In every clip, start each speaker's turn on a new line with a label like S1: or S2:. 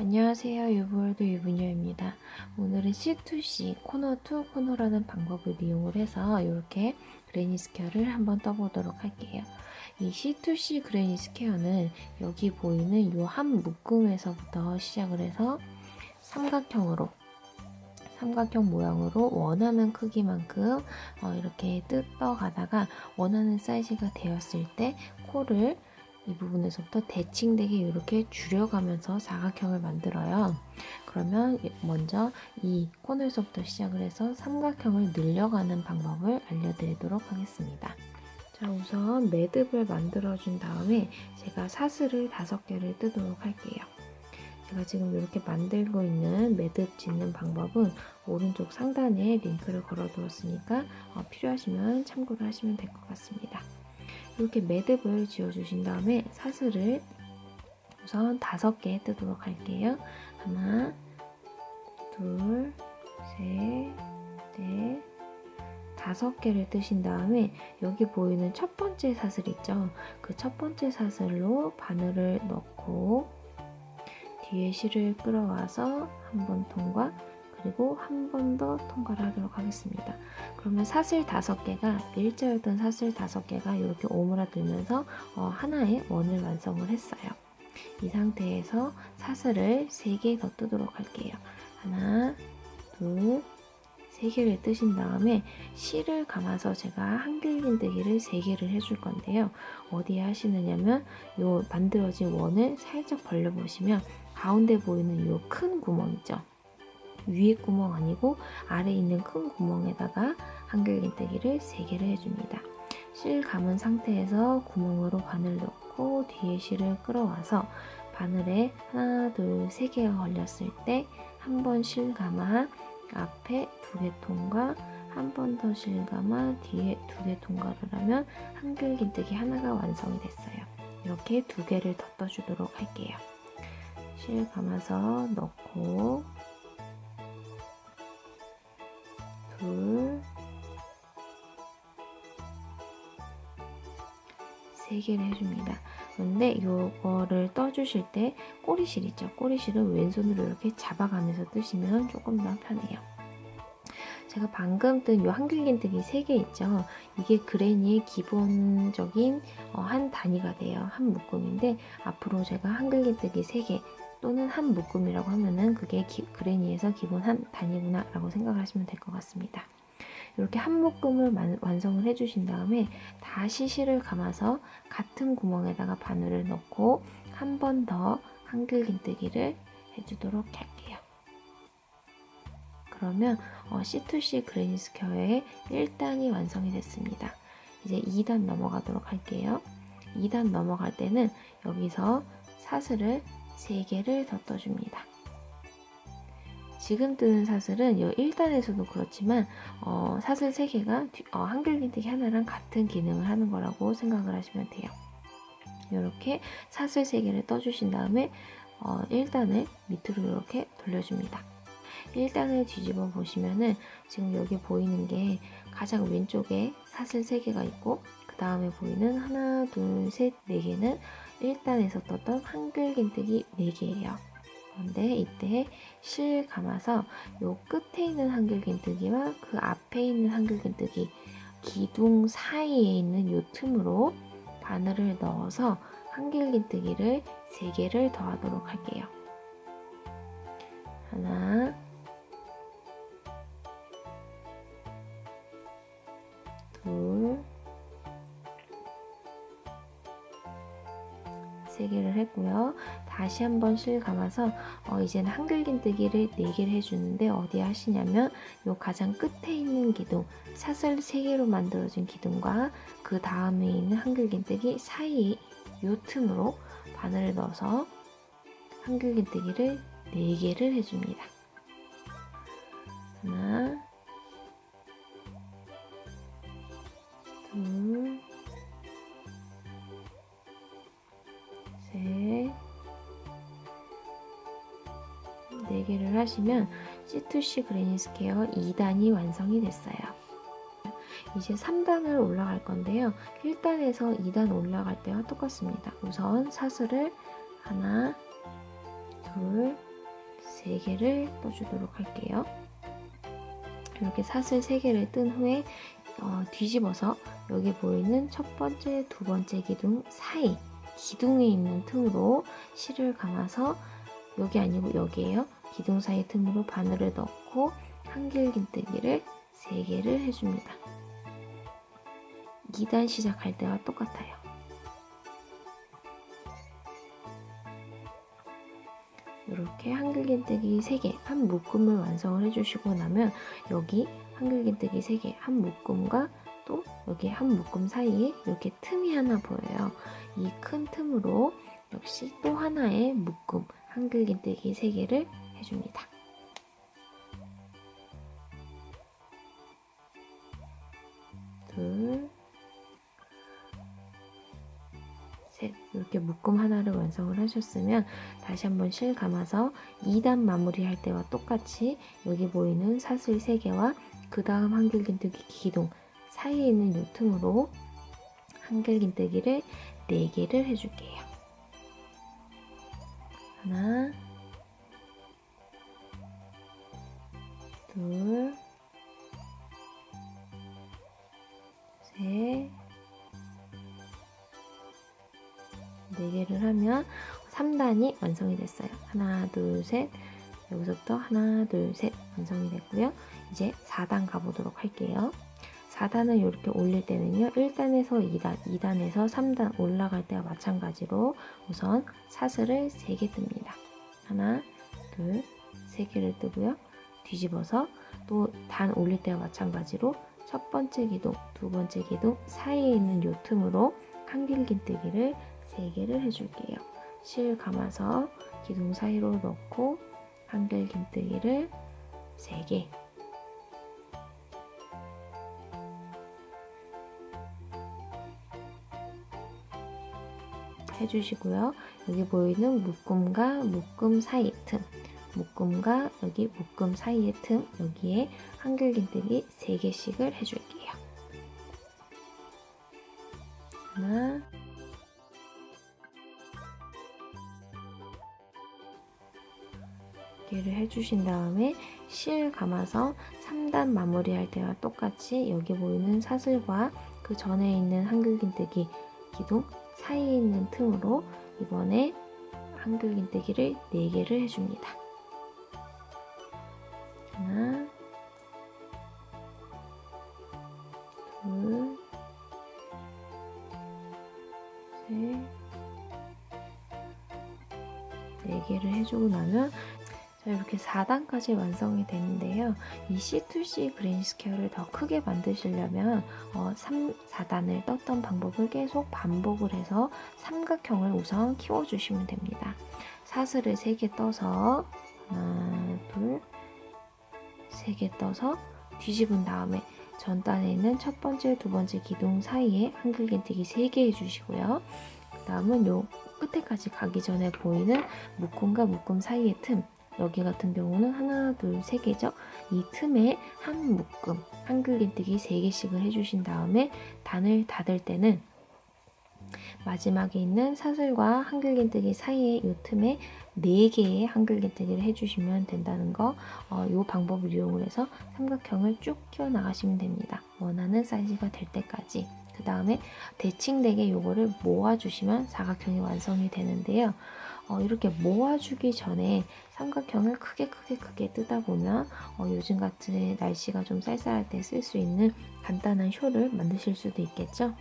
S1: 안녕하세요. 유브월드 유부녀입니다. 오늘은 C2C 코너 투 코너라는 방법을 이용을 해서 이렇게 그레니 스퀘어를 한번 떠보도록 할게요. 이 C2C 그레니 스퀘어는 여기 보이는 이 한 묶음에서부터 시작을 해서 삼각형 모양으로 원하는 크기만큼 이렇게 뜯어가다가 원하는 사이즈가 되었을 때 코를 이 부분에서부터 대칭되게 이렇게 줄여가면서 사각형을 만들어요. 그러면 먼저 이 코너에서부터 시작을 해서 삼각형을 늘려가는 방법을 알려드리도록 하겠습니다. 자, 우선 매듭을 만들어준 다음에 제가 사슬을 5개를 뜨도록 할게요. 제가 지금 이렇게 만들고 있는 매듭 짓는 방법은 오른쪽 상단에 링크를 걸어 두었으니까 필요하시면 참고를 하시면 될 것 같습니다. 이렇게 매듭을 지어주신 다음에 사슬을 우선 5개 뜨도록 할게요. 하나, 둘, 셋, 넷, 5개를 뜨신 다음에 여기 보이는 첫 번째 사슬 있죠? 그 첫 번째 사슬로 바늘을 넣고 뒤에 실을 끌어와서 한 번 통과, 그리고 한 번 더 통과를 하도록 하겠습니다. 그러면 사슬 5개가 일자였던 사슬 5개가 이렇게 오므라들면서 하나의 원을 완성을 했어요. 이 상태에서 사슬을 3개 더 뜨도록 할게요. 하나, 둘, 3개를 뜨신 다음에 실을 감아서 제가 한길긴뜨기를 3개를 해줄 건데요. 어디에 하시느냐면 요 만들어진 원을 살짝 벌려보시면 가운데 보이는 요 큰 구멍 있죠? 위에 구멍 아니고 아래에 있는 큰 구멍에다가 한길긴뜨기를 3개를 해줍니다. 실 감은 상태에서 구멍으로 바늘 넣고 뒤에 실을 끌어와서 바늘에 하나, 둘, 3개가 걸렸을 때 한 번 실 감아 앞에 2개 통과, 한 번 더 실 감아 뒤에 2개 통과를 하면 한길긴뜨기 하나가 완성이 됐어요. 이렇게 2개를 더 떠주도록 할게요. 실 감아서 넣고 둘, 3개를 해줍니다. 그런데 이거를 떠주실 때 꼬리실 있죠? 꼬리실은 왼손으로 이렇게 잡아가면서 뜨시면 조금 더 편해요. 제가 방금 뜬 이 한길긴뜨기 3개 있죠? 이게 그레니의 기본적인 한 단위가 돼요. 한 묶음인데 앞으로 제가 한길긴뜨기 3개 또는 한 묶음이라고 하면은 그게 그레니에서 기본 한 단위구나 라고 생각하시면 될 것 같습니다. 이렇게 한 묶음을 완성을 해주신 다음에 다시 실을 감아서 같은 구멍에다가 바늘을 넣고 한 번 더 한길긴뜨기를 해주도록 할게요. 그러면 C2C 그레니 스퀘어의 1단이 완성이 됐습니다. 이제 2단 넘어가도록 할게요. 2단 넘어갈 때는 여기서 사슬을 3개를 더 떠줍니다. 지금 뜨는 사슬은 이 1단에서도 그렇지만 사슬 3개가 한길긴뜨기 하나랑 같은 기능을 하는 거라고 생각을 하시면 돼요. 이렇게 사슬 3개를 떠주신 다음에 1단을 밑으로 이렇게 돌려줍니다. 1단을 뒤집어 보시면은 지금 여기 보이는 게 가장 왼쪽에 사슬 3개가 있고 그 다음에 보이는 하나, 둘, 셋, 4개는 1단에서 떴던 한길긴뜨기 4개예요. 그런데 이때 실 감아서 요 끝에 있는 한길긴뜨기와 그 앞에 있는 한길긴뜨기 기둥 사이에 있는 요 틈으로 바늘을 넣어서 한길긴뜨기를 3개를 더하도록 할게요. 하나, 둘, 3개를 했고요. 다시 한번 실 감아서 이제는 한길긴뜨기를 4개를 해주는데 어디에 하시냐면 요 가장 끝에 있는 기둥, 사슬 3개로 만들어진 기둥과 그 다음에 있는 한길긴뜨기 사이 요 틈으로 바늘을 넣어서 한길긴뜨기를 4개를 해줍니다. 하나, 둘, 셋, 4개를 하시면 C2C 그레니 스퀘어 2단이 완성이 됐어요. 이제 3단을 올라갈 건데요. 1단에서 2단 올라갈 때와 똑같습니다. 우선 사슬을 하나, 둘, 3개를 떠주도록 할게요. 이렇게 사슬 3개를 뜬 후에 뒤집어서 여기 보이는 첫 번째, 두 번째 기둥 사이, 기둥에 있는 틈으로 실을 감아서, 여기 아니고 여기에요. 기둥 사이 틈으로 바늘을 넣고 한길긴뜨기를 3개를 해줍니다. 2단 시작할 때와 똑같아요. 이렇게 한길긴뜨기 3개, 한 묶음을 완성을 해주시고 나면 여기 한길긴뜨기 3개, 한 묶음과 또 여기 한 묶음 사이에 이렇게 틈이 하나 보여요. 이 큰 틈으로 역시 또 하나의 묶음, 한길긴뜨기 3개를 해줍니다. 둘, 셋, 이렇게 묶음 하나를 완성을 하셨으면 다시 한번 실 감아서 2단 마무리할 때와 똑같이 여기 보이는 사슬 3개와 그 다음 한길긴뜨기 기둥 사이에 있는 요 틈으로 한길긴뜨기를 4개를 해줄게요. 하나, 둘, 셋, 4개를 하면 3단이 완성이 됐어요. 하나, 둘, 셋, 여기서부터 하나, 둘, 셋 완성이 됐고요. 이제 4단 가보도록 할게요. 4단을 이렇게 올릴 때는요, 1단에서 2단, 2단에서 3단 올라갈 때와 마찬가지로 우선 사슬을 3개 뜹니다. 하나, 둘, 3개를 뜨고요. 뒤집어서 또 단 올릴 때와 마찬가지로 첫 번째 기둥, 두 번째 기둥 사이에 있는 요 틈으로 한길긴뜨기를 3개를 해줄게요. 실 감아서 기둥 사이로 넣고 한길긴뜨기를 3개, 해주시고요. 여기 보이는 묶음과 묶음 사이 틈, 묶음과 여기 묶음 사이의 틈, 여기에 한길긴뜨기 3개씩을 해줄게요. 하나, 이렇게 해주신 다음에 실 감아서 3단 마무리할 때와 똑같이 여기 보이는 사슬과 그 전에 있는 한길긴뜨기 기둥 사이에 있는 틈으로 이번에 한길긴뜨기를 4개를 해줍니다. 하나, 둘, 셋, 4개를 해주고 나면 자, 이렇게 4단까지 완성이 되는데요. 이 C2C 그린 스퀘어를 더 크게 만드시려면 4단을 떴던 방법을 계속 반복을 해서 삼각형을 우선 키워주시면 됩니다. 사슬을 3개 떠서 하나, 둘, 3개 떠서 뒤집은 다음에 전단에 있는 첫 번째, 두 번째 기둥 사이에 한길긴뜨기 3개 해주시고요. 그 다음은 요 끝에까지 가기 전에 보이는 묶음과 묶음 사이의 틈, 여기 같은 경우는 하나, 둘, 3개죠. 이 틈에 한 묶음, 한길긴뜨기 3개씩을 해주신 다음에 단을 닫을 때는 마지막에 있는 사슬과 한길긴뜨기 사이에 이 틈에 4개의 한길긴뜨기를 해주시면 된다는 거, 이 방법을 이용을 해서 삼각형을 쭉 키워나가시면 됩니다. 원하는 사이즈가 될 때까지. 그 다음에 대칭되게 이거를 모아주시면 사각형이 완성이 되는데요. 이렇게 모아주기 전에 삼각형을 크게 뜨다 보면 요즘 같은 날씨가 좀 쌀쌀할 때 쓸 수 있는 간단한 쇼를 만드실 수도 있겠죠.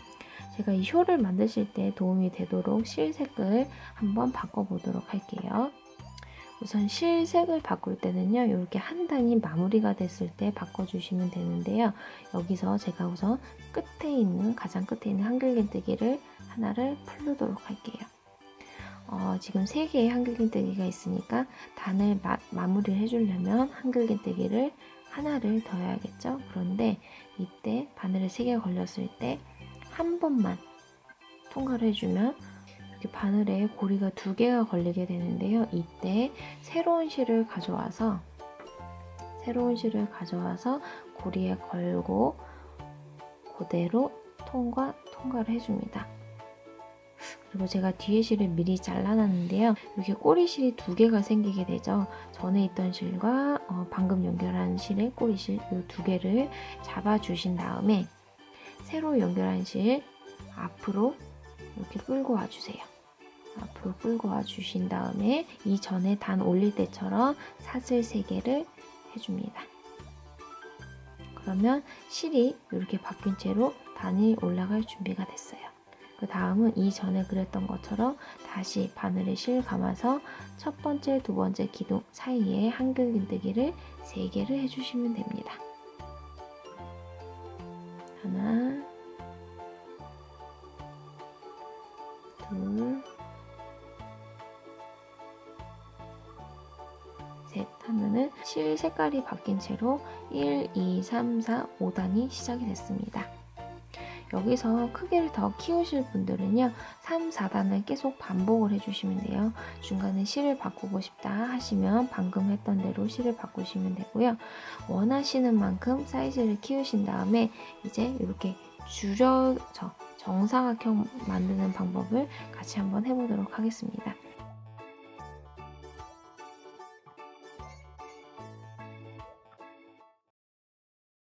S1: 제가 이 쇼를 만드실 때 도움이 되도록 실색을 한번 바꿔보도록 할게요. 우선 실색을 바꿀 때는요, 이렇게 한 단이 마무리가 됐을 때 바꿔주시면 되는데요. 여기서 제가 우선 가장 끝에 있는 한길긴뜨기를 하나를 풀도록 할게요. 지금 3개의 한길긴뜨기가 있으니까 단을 마무리를 해주려면 한길긴뜨기를 하나를 더 해야겠죠. 그런데 이때 바늘에 3개가 걸렸을 때 한 번만 통과를 해주면 이렇게 바늘에 고리가 2개가 걸리게 되는데요. 이때 새로운 실을 가져와서 고리에 걸고 그대로 통과를 해줍니다. 그리고 제가 뒤에 실을 미리 잘라놨는데요. 이렇게 꼬리실이 두 개가 생기게 되죠. 전에 있던 실과 방금 연결한 실의 꼬리실 이 두 개를 잡아주신 다음에 새로 연결한 실 앞으로 이렇게 끌고 와주세요. 앞으로 끌고 와주신 다음에 이전에 단 올릴 때처럼 사슬 3개를 해줍니다. 그러면 실이 이렇게 바뀐 채로 단이 올라갈 준비가 됐어요. 그 다음은 이전에 그렸던 것처럼 다시 바늘에 실 감아서 첫 번째, 두 번째 기둥 사이에 한글 긴뜨기를 3개를 해주시면 됩니다. 하나, 둘, 셋 하면은 실 색깔이 바뀐 채로 1, 2, 3, 4, 5단이 시작이 됐습니다. 여기서 크기를 더 키우실 분들은요 3, 4단을 계속 반복을 해주시면 돼요. 중간에 실을 바꾸고 싶다 하시면 방금 했던 대로 실을 바꾸시면 되고요. 원하시는 만큼 사이즈를 키우신 다음에 이제 이렇게 줄여서 정사각형 만드는 방법을 같이 한번 해보도록 하겠습니다.